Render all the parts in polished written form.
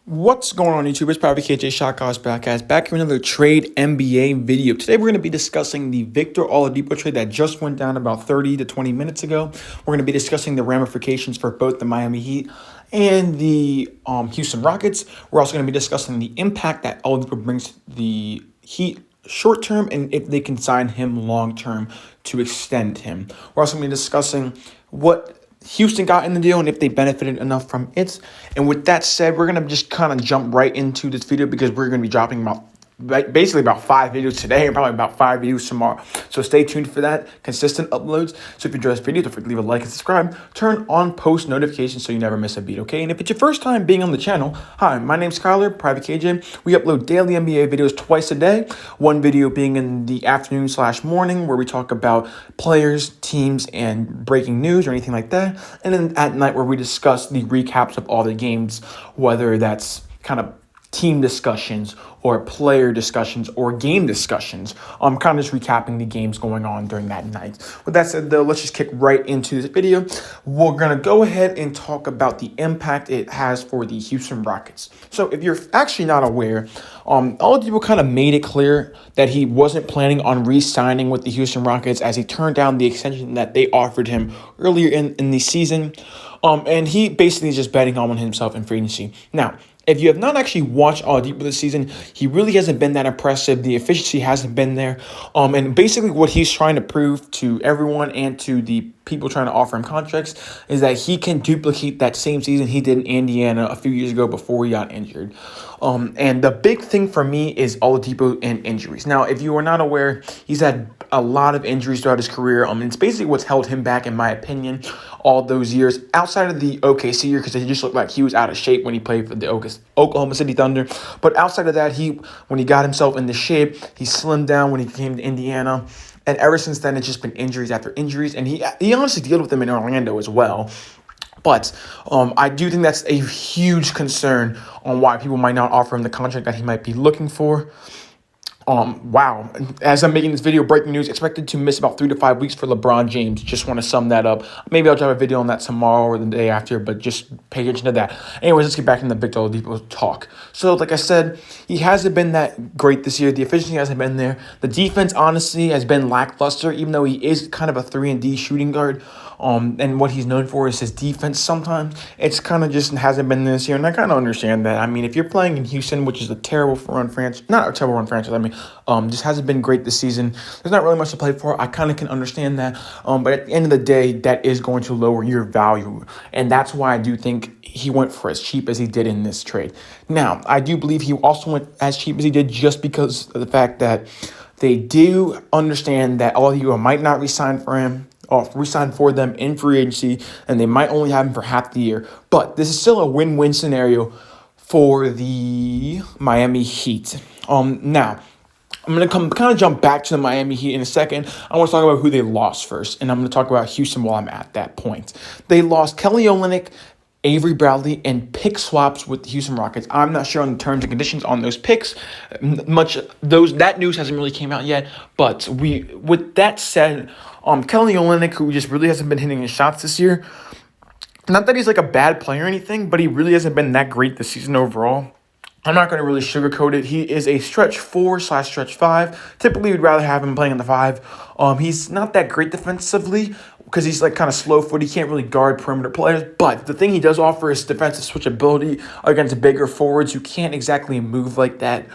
What's going on YouTube? It's probably KJ Shot Calls Podcast back with another trade NBA video. Today we're going to be discussing the Victor Oladipo trade that just went down about 30 to 20 minutes ago. We're going to be discussing the ramifications for both the Miami Heat and the Houston Rockets. We're also going to be discussing the impact that Oladipo brings to the Heat short term and if they can sign him long term to extend him. We're also going to be discussing what Houston got in the deal and if they benefited enough from it. And with that said, we're going to just kind of jump right into this video because we're going to be dropping basically about 5 videos today and probably about 5 videos tomorrow. So stay tuned for that, consistent uploads. So if you enjoy this video, don't forget to leave a like and subscribe. Turn on post notifications so you never miss a beat, okay? And if it's your first time being on the channel, hi, my name's Skyler, Private KJ. We upload daily NBA videos twice a day. One video being in the afternoon/morning where we talk about players, teams, and breaking news or anything like that. And then at night where we discuss the recaps of all the games, whether that's kind of team discussions or player discussions or game discussions. I'm kind of just recapping the games going on during that night. With that said, though, let's just kick right into this video. We're going to go ahead and talk about the impact it has for the Houston Rockets. So if you're actually not aware, Oladipo kind of made it clear that he wasn't planning on re-signing with the Houston Rockets as he turned down the extension that they offered him earlier in the season. And he basically is just betting on himself in free agency. Now, if you have not actually watched Oladipo this season, he really hasn't been that impressive. The efficiency hasn't been there. And basically what he's trying to prove to everyone and to the people trying to offer him contracts is that he can duplicate that same season he did in Indiana a few years ago before he got injured. And the big thing for me is Oladipo and injuries. Now, if you are not aware, he's had a lot of injuries throughout his career. It's basically what's held him back, in my opinion, all those years outside of the OKC year, because he just looked like he was out of shape when he played for the Oklahoma City Thunder. But outside of that, when he got himself into shape, he slimmed down when he came to Indiana. And ever since then, it's just been injuries after injuries. And he honestly dealt with them in Orlando as well. But I do think that's a huge concern on why people might not offer him the contract that he might be looking for. Wow. As I'm making this video, breaking news, expected to miss about 3 to 5 weeks for LeBron James. Just want to sum that up. Maybe I'll drop a video on that tomorrow or the day after, but just pay attention to that. Anyways, let's get back into the Victor Oladipo talk. So, like I said, he hasn't been that great this year. The efficiency hasn't been there. The defense, honestly, has been lackluster, even though he is kind of a 3-and-D shooting guard. And what he's known for is his defense sometimes. It's kind of just hasn't been this year, and I kind of understand that. I mean, if you're playing in Houston, which is a terrible run franchise, not a terrible run franchise, just hasn't been great this season. There's not really much to play for. I kind of can understand that. But at the end of the day, that is going to lower your value. And that's why I do think he went for as cheap as he did in this trade. Now, I do believe he also went as cheap as he did just because of the fact that they do understand that all of you might not resign for him. Resign for them in free agency, and they might only have him for half the year. But this is still a win-win scenario for the Miami Heat. Now, I'm going to kind of jump back to the Miami Heat in a second. I want to talk about who they lost first, and I'm going to talk about Houston while I'm at that point. They lost Kelly Olynyk, Avery Bradley, and pick swaps with the Houston Rockets. I'm not sure on the terms and conditions on those picks. That news hasn't really came out yet. But with that said, Kelly Olynyk, who just really hasn't been hitting his shots this year. Not that he's like a bad player or anything, but he really hasn't been that great this season overall. I'm not going to really sugarcoat it. He is a stretch 4/stretch 5. Typically, we'd rather have him playing on the 5. He's not that great defensively because he's like kind of slow-footed. He can't really guard perimeter players. But the thing he does offer is defensive switchability against bigger forwards who can't exactly move like that.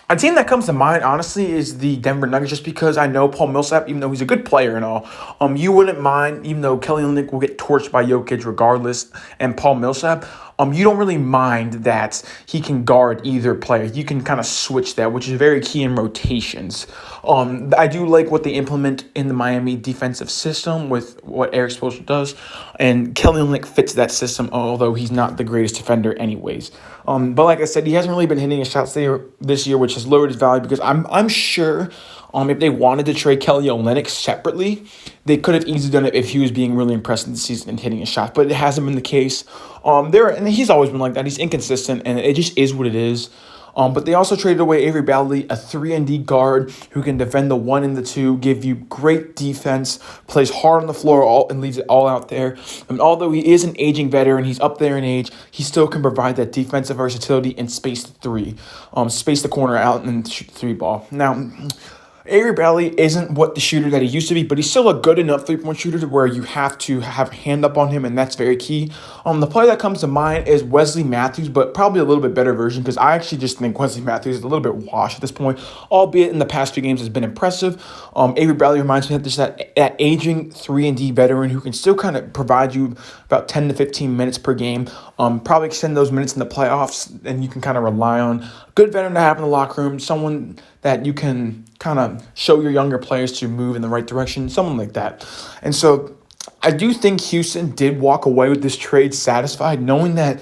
A team that comes to mind, honestly, is the Denver Nuggets, just because I know Paul Millsap, even though he's a good player and all, you wouldn't mind, even though Kelly Olynyk will get torched by Jokic regardless, and Paul Millsap, you don't really mind that he can guard either player. You can kind of switch that, which is very key in rotations. I do like what they implement in the Miami defensive system with what Eric Spoelstra does, and Kelly Olynyk fits that system, although he's not the greatest defender anyways. But like I said, he hasn't really been hitting his shots this year, which has lowered his value because I'm sure if they wanted to trade Kelly Olynyk separately, they could have easily done it if he was being really impressive this season and hitting his shot. But it hasn't been the case. And he's always been like that. He's inconsistent, and it just is what it is. But they also traded away Avery Bradley, a 3-and-D guard who can defend the 1 and the 2, give you great defense, plays hard on the floor, and leaves it all out there. And although he is an aging veteran, he's up there in age, he still can provide that defensive versatility and space the corner out and shoot the 3 ball. Now, Avery Bradley isn't what the shooter that he used to be, but he's still a good enough three-point shooter to where you have to have a hand up on him, and that's very key. The player that comes to mind is Wesley Matthews, but probably a little bit better version because I actually just think Wesley Matthews is a little bit washed at this point, albeit in the past few games has been impressive. Avery Bradley reminds me of just that aging 3-and-D veteran who can still kind of provide you about 10 to 15 minutes per game, probably extend those minutes in the playoffs, and you can kind of rely on a good veteran to have in the locker room, someone that you can kind of show your younger players to move in the right direction, someone like that. And so I do think Houston did walk away with this trade satisfied, knowing that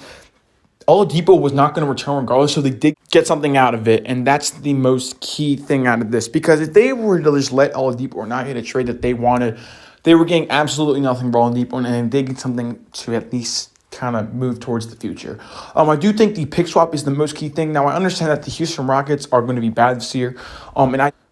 Oladipo was not going to return regardless, so they did get something out of it, and that's the most key thing out of this. Because if they were to just let Oladipo or not hit a trade that they wanted, they were getting absolutely nothing for Oladipo, and they get something to at least kind of move towards the future. I do think the pick swap is the most key thing. Now, I understand that the Houston Rockets are going to be bad this year,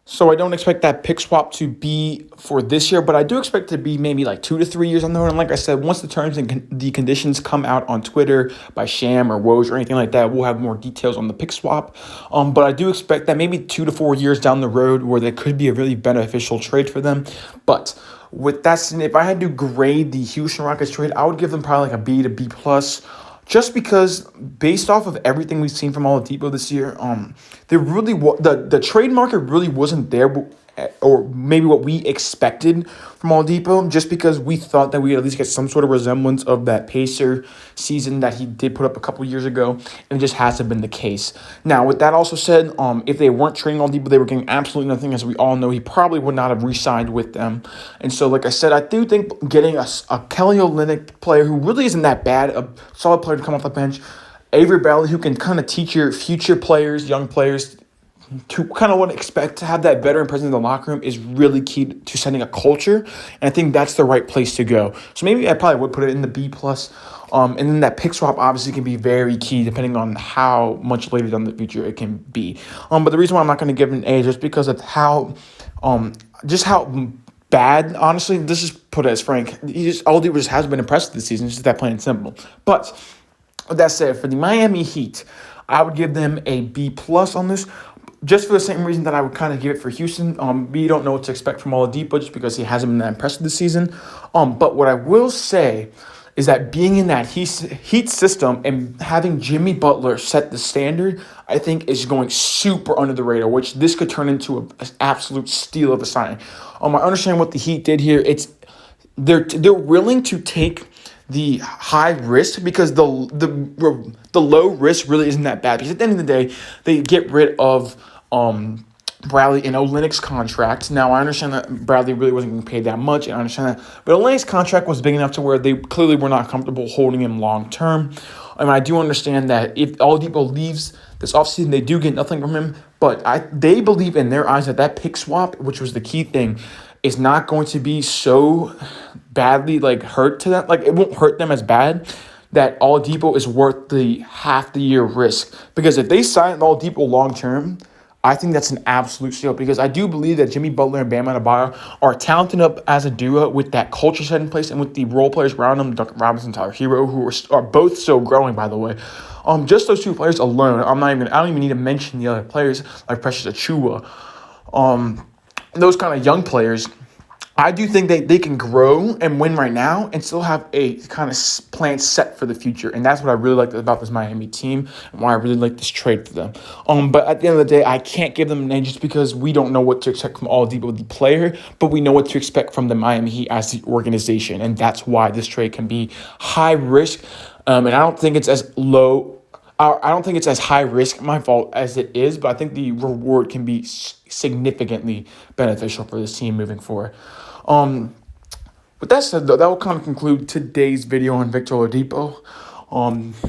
so I don't expect that pick swap to be for this year, but I do expect it to be maybe like 2 to 3 years on the road. And like I said, once the terms and the conditions come out on Twitter by Sham or Woj or anything like that, we'll have more details on the pick swap. But I do expect that maybe 2 to 4 years down the road where there could be a really beneficial trade for them. But with that said, if I had to grade the Houston Rockets trade, I would give them probably like a B to B plus. Just because, based off of everything we've seen from Oladipo this year, the trade market really wasn't there, or maybe what we expected from Oladipo, just because we thought that we would at least get some sort of resemblance of that Pacer season that he did put up a couple years ago, and it just hasn't been the case. Now, with that also said, if they weren't trading Oladipo, they were getting absolutely nothing. As we all know, he probably would not have re-signed with them. And so, like I said, I do think getting a Kelly Olynyk player who really isn't that bad, a solid player to come off the bench, Avery Bradley who can kind of teach your future players, young players, to kind of what to expect to have that veteran presence in the locker room is really key to setting a culture, and I think that's the right place to go. So maybe I probably would put it in the B plus, and then that pick swap obviously can be very key depending on how much later down the future it can be. But the reason why I'm not going to give it an A is just because of how bad, honestly. This is put as frank. Oladipo just hasn't been impressive this season. It's just that plain and simple. But with that said, for the Miami Heat, I would give them a B plus on this. Just for the same reason that I would kind of give it for Houston. We don't know what to expect from Oladipo just because he hasn't been that impressive this season. But what I will say is that being in that Heat system and having Jimmy Butler set the standard, I think is going super under the radar, which this could turn into an absolute steal of a signing. I understand what the Heat did here. They're willing to take the high risk because the low risk really isn't that bad, because at the end of the day, they get rid of Bradley and Olynyk's contract. Now, I understand that Bradley really wasn't getting paid that much, and I understand that, but Olynyk's contract was big enough to where they clearly were not comfortable holding him long term. And I do understand that if Oladipo leaves this offseason, they do get nothing from him, but they believe in their eyes that pick swap, which was the key thing, is not going to be so badly hurt to them. It won't hurt them as bad, that Oladipo is worth the half the year risk. Because if they sign Oladipo long term, I think that's an absolute steal, because I do believe that Jimmy Butler and Bam Adebayo are talented up as a duo with that culture set in place and with the role players around them, Duncan Robinson, Tyler Hero, who are both still growing, by the way. Just those two players alone, I don't even need to mention the other players like Precious Achiuwa. Those kind of young players, I do think they can grow and win right now and still have a kind of plan set for the future. And that's what I really like about this Miami team and why I really like this trade for them. But at the end of the day, I can't give them an A just because we don't know what to expect from Oladipo, the player, but we know what to expect from the Miami Heat as the organization. And that's why this trade can be high risk. And I don't think it's as high risk, my fault, as it is, but I think the reward can be significantly beneficial for this team moving forward. With that said, though, that will kind of conclude today's video on Victor Oladipo.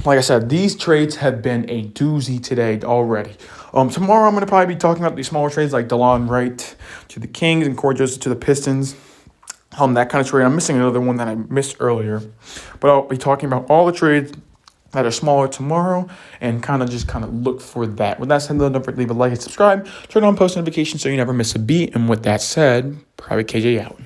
Like I said, these trades have been a doozy today already. Tomorrow I'm going to probably be talking about these smaller trades like DeLon Wright to the Kings and Corey Joseph to the Pistons. That kind of trade. I'm missing another one that I missed earlier. But I'll be talking about all the trades that are smaller tomorrow, and kind of look for that. With that said, don't forget to leave a like and subscribe. Turn on post notifications so you never miss a beat. And with that said, Private KJ out.